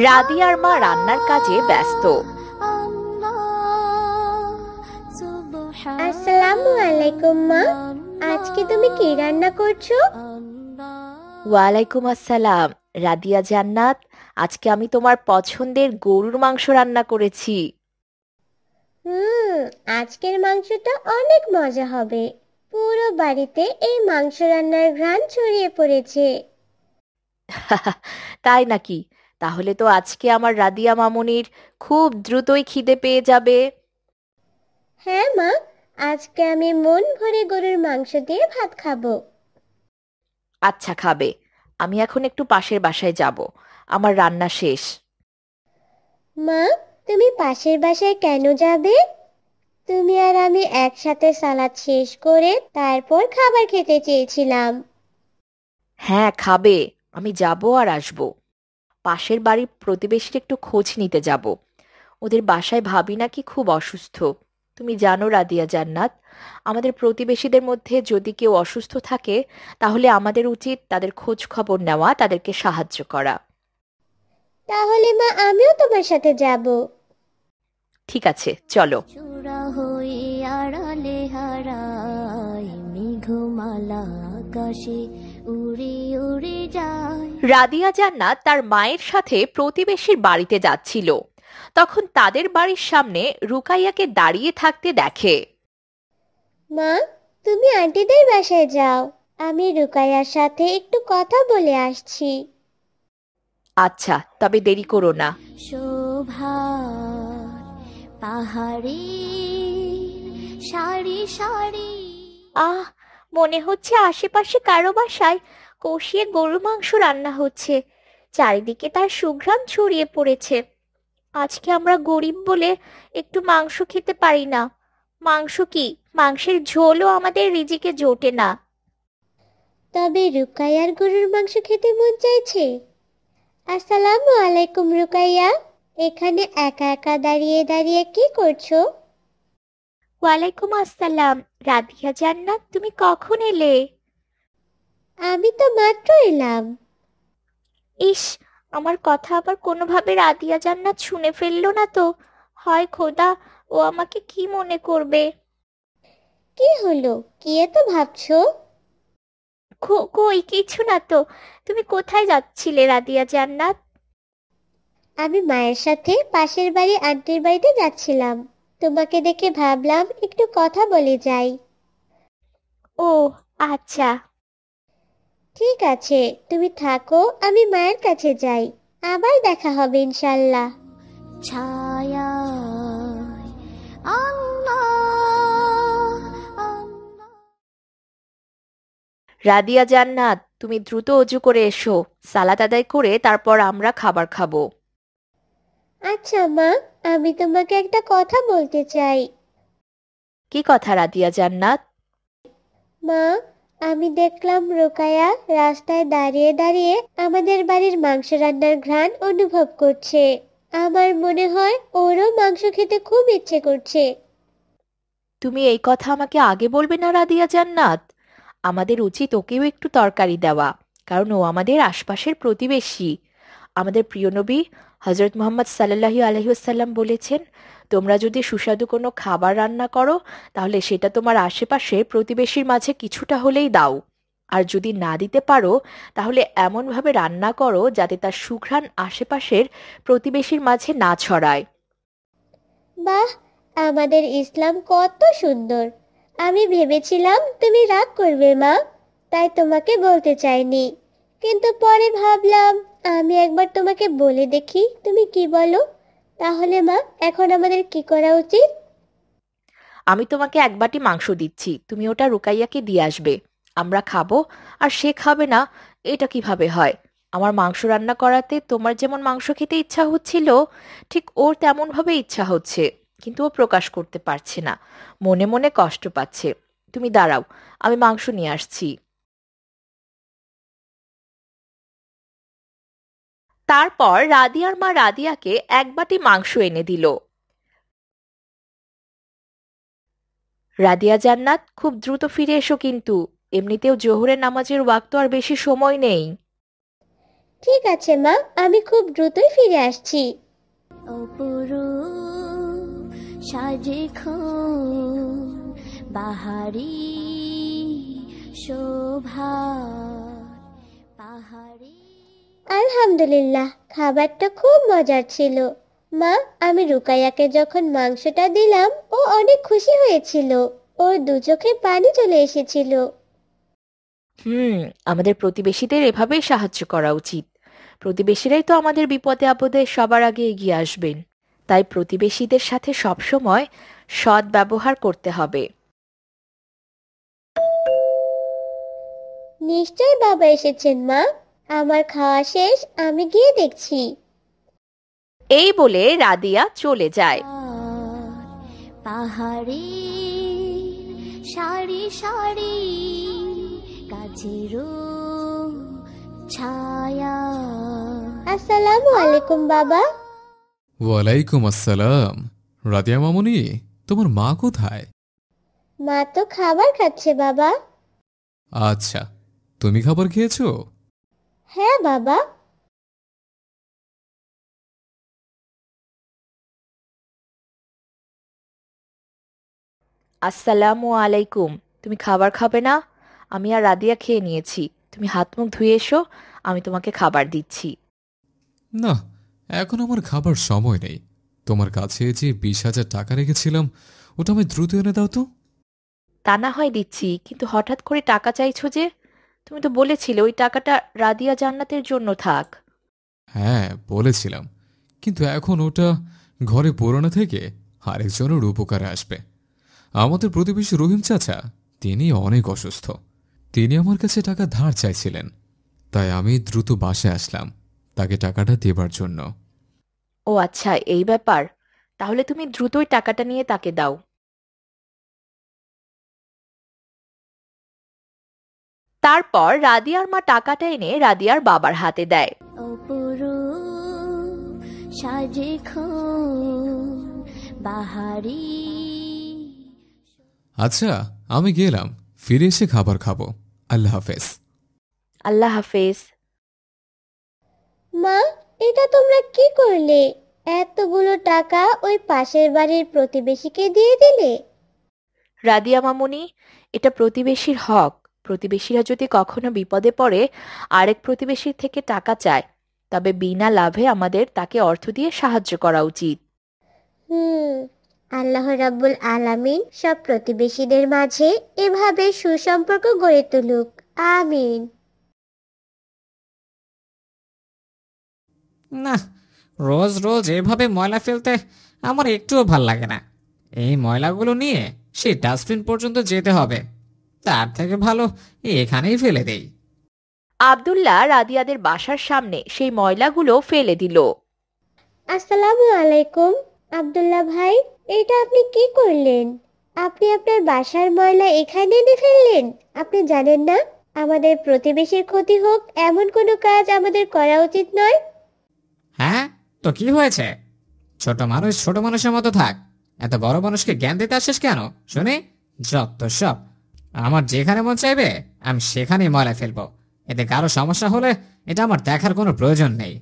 রাদিয়ার মা রান্নার কাজে ব্যস্ত। আসসালামু আলাইকুম মা, আজকে তুমি কি রান্না করছো? ওয়ালাইকুম আসসালাম রাদিয়া জান্নাত, আজকে আমি তোমার পছন্দের গরুর মাংস রান্না করেছি। হুম, আজকের মাংসটা অনেক মজা হবে। পুরো বাড়িতে এই মাংস রান্নার ঘ্রাণ ছড়িয়ে পড়েছে। তাই নাকি? তাহলে তো আজকে আমার রাদিয়া মামুনির খুব দ্রুতই খিদে পেয়ে যাবে। হ্যাঁ মা, আজকে আমি মন ভরে গরুর মাংস দিয়ে ভাত খাবো। আচ্ছা, খাবে। আমি এখন একটু পাশের বাসায় যাব, আমার রান্না শেষ। মা, তুমি পাশের বাসায় কেন যাবে? তুমি আর আমি একসাথে সালাদ শেষ করে তারপর খাবার খেতে চেয়েছিলাম। হ্যাঁ, খাবে। আমি যাব আর আসব। পাশের বাড়ির প্রতিবেশীর একটু খোঁজ নিতে যাব। ওদের বাসায় ভাবি নাকি খুব অসুস্থ। তুমি জানো রাদিয়া জান্নাত, আমাদের প্রতিবেশীদের মধ্যে যদি কেউ অসুস্থ থাকে তাহলে আমাদের উচিত তাদের খোঁজ খবর নেওয়া, তাদেরকে সাহায্য করা। তাহলে মা, আমিও তোমার সাথে যাব। ঠিক আছে, চলো। চূড়া হয়ে আড়ালে হারায় মেঘমালা আকাশে উড়ে উড়ে যায়। রাদিয়া জান্নাত তার মায়ের সাথে প্রতিবেশীর বাড়িতে যাচ্ছিল। তখন তাদের বাড়ির সামনে রুকাইয়াকে দাঁড়িয়ে থাকতে দেখে। মা, তুমি আন্টিদের বাসায় যাও, আমি রুকাইয়ার সাথে একটু কথা বলে আসছি। আচ্ছা, তবে দেরি করো না। শোভার পাহাড়ে সারি সারি। আহ, মনে হচ্ছে আশেপাশে কারো বাসায় কষিয়ে গরুর মাংস রান্না হচ্ছে। চারিদিকে তার সুঘ্রাণ ছড়িয়ে পড়েছে। আজকে আমরা গরিব বলে একটু মাংস খেতে পারি না। মাংস কি, মাংসের ঝোলও আমাদের রিজিকে জোটে না। তবে রুকাইয়ার গরুর মাংস খেতে মন চাইছে। আসসালামু আলাইকুম রুকাইয়া, এখানে একা একা দাঁড়িয়ে দাঁড়িয়ে কি করছো? ওয়ালাইকুম আসসালাম রাধিয়া জান্নাত, তুমি কখন এলে? আমি তো মাত্র এলাম। ইস, আমার কথা আবার কোনোভাবে রাধিয়া জান্নাত শুনে ফেললো না তো? হয় খোদা, ও আমাকে কি মনে করবে। কি হলো, কি এত ভাবছো? কই কিছু না তো। তুমি কোথায় যাচ্ছিলে রাদিয়া জান্নাত? আমি মায়ের সাথে পাশের বাড়ি আন্টির বাড়িতে যাচ্ছিলাম। তোমাকে দেখে ভাবলাম একটু কথা বলে যাই। ও আচ্ছা। ঠিক আছে, তুমি থাকো, আমি মায়ের কাছে যাই। আবার দেখা হবে ইনশাল্লাহ। ছায়া রাদিয়া জান্নাত, তুমি দ্রুত অজু করে এসো। সালাত আদায় করে তারপর আমরা খাবার খাবো। আচ্ছা মা, আমি তোমাকে একটা কথা বলতে চাই। কি কথা রাদিয়া জান্নাত? মা, আমি দেখলাম রোকায়া রাস্তায় দাঁড়িয়ে দাঁড়িয়ে আমাদের বাড়ির মাংস রান্নার ঘ্রাণ অনুভব করছে। আমার মনে হয় ওরও মাংস খেতে খুব ইচ্ছে করছে। তুমি এই কথা আমাকে আগে বলবে না রাদিয়া জান্নাত? আমাদের উচিত ওকেও একটু তরকারি দেওয়া, কারণ ও আমাদের আশপাশের প্রতিবেশী। আমাদের প্রিয় নবী হজরত মুহাম্মদ সাল্লাল্লাহু আলাইহি ওয়াসাল্লাম বলেছেন, তোমরা যদি সুস্বাদু কোনো খাবার রান্না করো তাহলে সেটা তোমার আশেপাশে প্রতিবেশীর মাঝে কিছুটা হলেই দাও। আর যদি না দিতে পারো তাহলে এমনভাবে রান্না করো যাতে তার সুঘ্রাণ আশেপাশের প্রতিবেশীর মাঝে না ছড়ায়। বাহ, আমাদের ইসলাম কত সুন্দর! আমি ভেবেছিলাম তুমি রাগ করবে মা, তাই তোমাকে বলতে চাইনি। কিন্তু পরে ভাবলাম আমি একবার তোমাকে বলে দেখি তুমি কি বলো। তাহলে মা, এখন আমাদের কি করা উচিত? আমি তোমাকে এক বাটি মাংস দিচ্ছি, তুমি ওটা রুকাইয়াকে দিয়ে আসবে। আমরা খাবো আর সে খাবে না, এটা কিভাবে হয়? আমার মাংস রান্না করাতে তোমার যেমন মাংস খেতে ইচ্ছা হচ্ছিল, ঠিক ওর তেমন ভাবে ইচ্ছা হচ্ছে, কিন্তু ও প্রকাশ করতে পারছে না, মনে মনে কষ্ট পাচ্ছে। তুমি দাঁড়াও, আমি মাংস নিয়ে আসছি। তারপর রাদিয়ার মা রাদিয়াকে এক বাটি মাংস এনে দিল। রাদিয়া জান্নাত, খুব দ্রুত ফিরে এসো কিন্তু। এমনিতেও জোহরের নামাজের ওয়াক্ত আর বেশি সময় নেই। ঠিক আছে মা, আমি খুব দ্রুতই ফিরে আসছি। অপরূপ সাজে বাহারি শোভা পাহাড়ি। আলহামদুলিল্লাহ, খাবারটা খুব মজার ছিল। মা, আমি রুকাইয়াকে যখন মাংসটা দিলাম ও অনেক খুশি হয়েছিল। ওর দু চোখে পানি চলে এসেছিল। আমাদের প্রতিবেশীদের এভাবেই সাহায্য করা উচিত। প্রতিবেশীরাই তো আমাদের বিপদে আপদে সবার আগে এগিয়ে আসবেন। তাই প্রতিবেশীদের সাথে সবসময় সৎ ব্যবহার করতে হবে। নিশ্চয় বাবা এসেছেন মা, আমার খাওয়া শেষ, আমি গিয়ে দেখছি। এই বলে রাদিয়া চলে যায়। পাহাড়ি সারি সারি গাছেরও ছায়া। আসসালামু আলাইকুম বাবা। ওয়ালাইকুম আসসালাম। রাদিয়া মামুনি, তোমার মা কোথায়? মা তো খাবার খাচ্ছে বাবা। আচ্ছা, তুমি খাবার খেয়েছো? হ্যাঁ বাবা। আসসালামু আলাইকুম। তুমি খাবার খাবে না? আমি আর রাদিয়া খেয়ে নিয়েছি। তুমি হাত মুখ ধুয়ে এসো, আমি তোমাকে খাবার দিচ্ছি। না, এখন আমার খাবার সময় নেই। তোমার কাছে যে 20,000 টাকা রেখেছিলাম, ওটা আমি দ্রুত এনে দাও তো। তা না হয় দিচ্ছি, কিন্তু হঠাৎ করে টাকা চাইছো যে? তুমি তো বলেছিলে ওই টাকাটা রাদিয়া জান্নাতের জন্য থাক। হ্যাঁ, বলেছিলাম, কিন্তু এখন ওটা ঘরে পুরনো থেকে আরেকজনের উপকারে আসবে। আমাদের প্রতিবেশী রহিম চাচা, তিনি অনেক অসুস্থ। তিনি আমার কাছে টাকা ধার চাইছিলেন, তাই আমি দ্রুত বাসায় আসলাম তাকে টাকাটা দেবার জন্য। ও আচ্ছা, এই ব্যাপার। তাহলে তুমি দ্রুতই টাকাটা নিয়ে তাকে দাও। তারপর রাদিয়ার মা টাকাটা এনে রাদিয়ার বাবার হাতে দেয়। অপরূপ সাজে বাহারি। আচ্ছা, আমি গেলাম, ফিরে এসে খাবার খাবো। আল্লাহ হাফেজ। আল্লাহ হাফেজ। মা, এটা তোমরা কি করলে? এতগুলো টাকা ওই পাশের বাড়ির প্রতিবেশীকে দিয়ে দিলে? রাদিয়া মামুনি, এটা প্রতিবেশীর হক। প্রতিবেশীরা যদি কখনো বিপদে পড়ে আরেক প্রতিবেশীর থেকে টাকা চায়, তবে বিনা লাভে আমাদের তাকে অর্থ দিয়ে সাহায্য করা উচিত। আল্লাহ রাব্বুল আলামিন সব প্রতিবেশীদের মাঝে এভাবে সুসম্পর্ক গড়ে তুলুক। আমিন। না, রোজ রোজ এভাবে ময়লা ফেলতে আমার একটুও ভাল লাগে না। এই ময়লাগুলো নিয়ে সেই ডাস্টবিন পর্যন্ত যেতে হবে, তার থেকে ভালো এখানেই ফেলে দেই। আব্দুল্লাহ রাদিয়াদের বাসার সামনে সেই ময়লাগুলো ফেলে দিল। আসসালামু আলাইকুম আব্দুল্লাহ ভাই, এটা আপনি কি করলেন? আপনি আপনার বাসার ময়লা এখানে এনে ফেললেন? আপনি জানেন না আমাদের প্রতিবেশীর ক্ষতি হোক এমন কোনো কাজ আমাদের করা উচিত নয়? হ্যাঁ, তো কি হয়েছে? ছোট মানুষ ছোট মানুষের মতো থাক, এত বড় মানুষকে জ্ঞান দিতে আসিস কেন শুনি? যত সব। আমার যেখানে মন চাইবে আমি সেখানেই ময়লা ফেলবো, এতে কারো সমস্যা হলে এটা আমার দেখার কোনো প্রয়োজন নেই।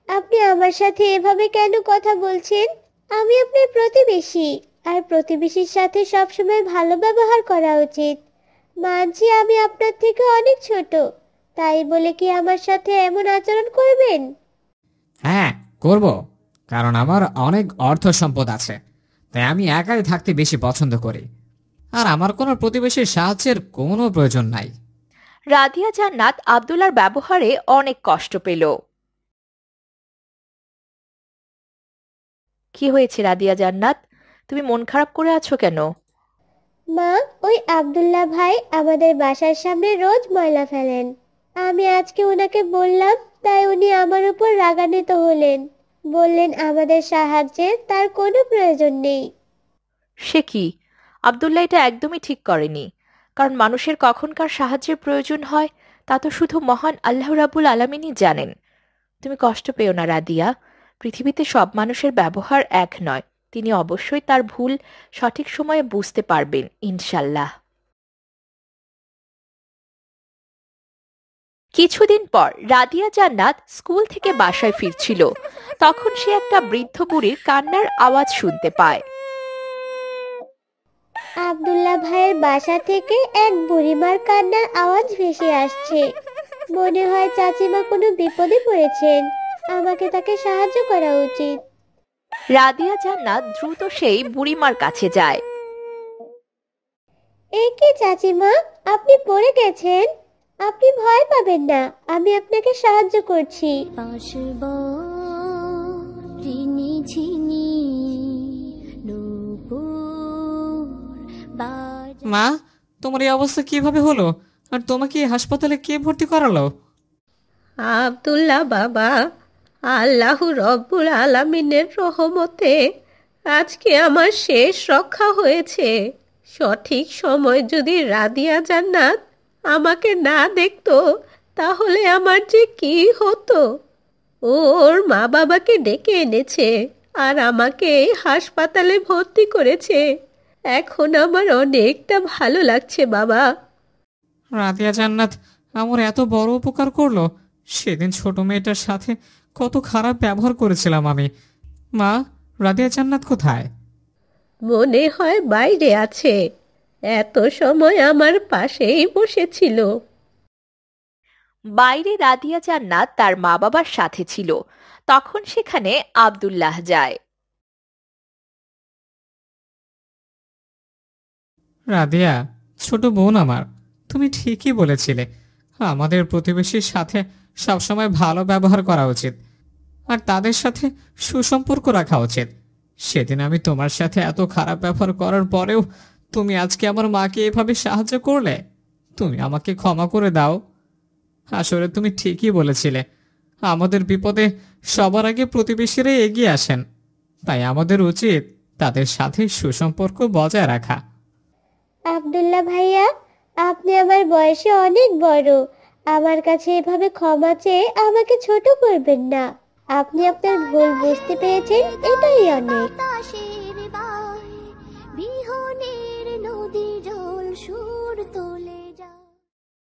আপনি আমার সাথে এভাবে কেন কথা বলছেন? আমি আপনার প্রতিবেশী, আর প্রতিবেশীর সাথে সবসময় ভালো ব্যবহার করা উচিত। মানছি আমি আপনার থেকে অনেক ছোট, তাই বলে কি আমার সাথে এমন আচরণ করবেন? হ্যাঁ, করব, কারণ আমার অনেক অর্থ সম্পদ আছে, তাই আমি একাই থাকতে বেশি পছন্দ করি, আর আমার কোনো প্রতিবেশীর সাহায্যের কোনো প্রয়োজন নাই। রাদিয়া জান্নাত আব্দুল্লাহর ব্যবহারে অনেক কষ্ট পেল। কি হয়েছে রাদিয়া জান্নাত? তুমি মন খারাপ করে আছো কেন? মা, ওই আব্দুল্লাহ ভাই আমাদের বাসার সামনে রোজ ময়লা ফেলেন। আমি আজকে ওনাকে বললাম, তাই উনি আমার উপর রাগান্বিত হলেন। বললেন আমাদের সাহায্যের তার কোনো প্রয়োজন নেই। সে কি? আব্দুল্লাহ এটা একদমই ঠিক করেনি। কারণ মানুষের কখন কার সাহায্যের প্রয়োজন হয় তা তো শুধু মহান আল্লাহ রাব্বুল আলামিনই জানেন। তুমি কষ্ট পেও না রাদিয়া। পৃথিবীতে সব মানুষের ব্যবহার এক নয়। তিনি অবশ্যই তার ভুল সঠিক সময়ে বুঝতে পারবেন, ইনশাল্লাহ। কিছুদিন পর রাদিয়া জান্নাত স্কুল থেকে বাসায় ফিরছিল। তখন সে একটা বৃদ্ধ বুড়ির কান্নার আওয়াজ শুনতে পায়। আব্দুল্লাহ ভাইয়ের বাসা থেকে এক বুড়িমার কান্নার আওয়াজ ভেসে আসছে। মনে হয় চাচিমা কোনো বিপদে পড়েছেন, আমাকে তাকে সাহায্য করা উচিত। রাদিয়া জান্নাত দ্রুত সেই বুড়িমার কাছে যায়। এই কি চাচিমা, আপনি পড়ে গেছেন? আপনি ভয় পাবেন না, আমি আপনাকে সাহায্য করছি। পাশব রিনি ঝিনি নূপুর বাজা মা, তোমার এই অবস্থা কিভাবে হলো? আর তোমাকে এই হাসপাতালে কে ভর্তি করালো? আব্দুল্লাহ বাবা, আল্লাহ রব্বুল আলামিনের রহমতে আজকে আমার শেষ রক্ষা হয়েছে। সঠিক সময় যদি রাদিয়া জান্নাত আমাকে না দেখতো তাহলে আমার যে কি হতো। ও ওর মা বাবাকে ডেকে এনেছে আর আমাকে এই হাসপাতালে ভর্তি করেছে। এখন আমার অনেকটা ভালো লাগছে বাবা। রাদিয়া জান্নাত আমার এত বড় উপকার করলো। সেদিন ছোট মেয়েটার সাথে কত খারাপ ব্যবহার করেছিলাম আমি। মা, রাদিয়া জান্নাত কোথায়? মনে হয় বাইরে আছে, এত সময় আমার পাশেই বসেছিল। বাইরে রাদিয়া জান্নাত তার মা বাবার সাথে ছিল। তখন সেখানে আব্দুল্লাহ যায়। রাদিয়া, ছোট বোন আমার, তুমি ঠিকই বলেছিলে। আমাদের প্রতিবেশীর সাথে সবসময় ভালো ব্যবহার করা উচিত আর তাদের সাথে সুসম্পর্ক রাখা উচিত। সেদিন আমি তোমার সাথে এত খারাপ ব্যবহার করার পরেও তুমি আজকে আমার মাকে এভাবে সাহায্য করলে। তুমি আমাকে ক্ষমা করে দাও। আসলে তুমি ঠিকই বলেছিলে, আমাদের বিপদে সবার আগে প্রতিবেশীরাই এগিয়ে আসেন। তাই আমাদের উচিত তাদের সাথে সুসম্পর্ক বজায় রাখা। আব্দুল্লাহ ভাইয়া, আপনি আমার বয়সে অনেক বড়, আমার কাছে এভাবে ক্ষমা চেয়ে আমাকে ছোট করবেন না। আপনি আপনার ভুল বুঝতে পেরেছেন, এটাই অনেক। বাতাসের